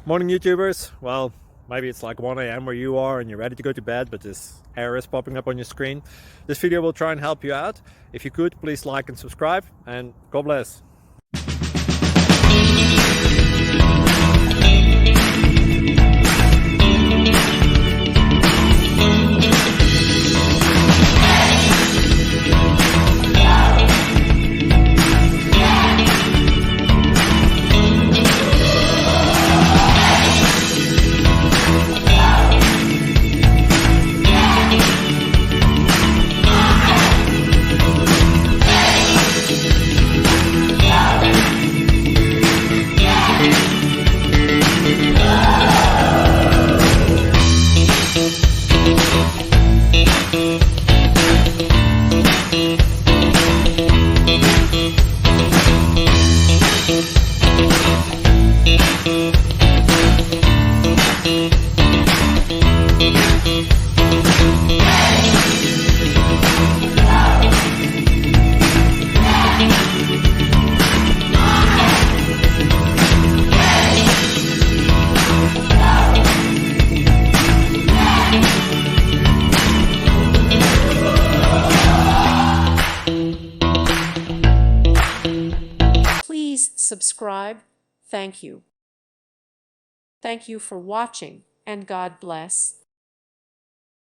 Morning YouTubers. Well, maybe it's like 1 a.m. where you are and you're ready to go to bed, but this error is popping up on your screen. This video will try and help you out. If you could, please like and subscribe, and God bless. Please subscribe. Thank you. Thank you for watching, and God bless.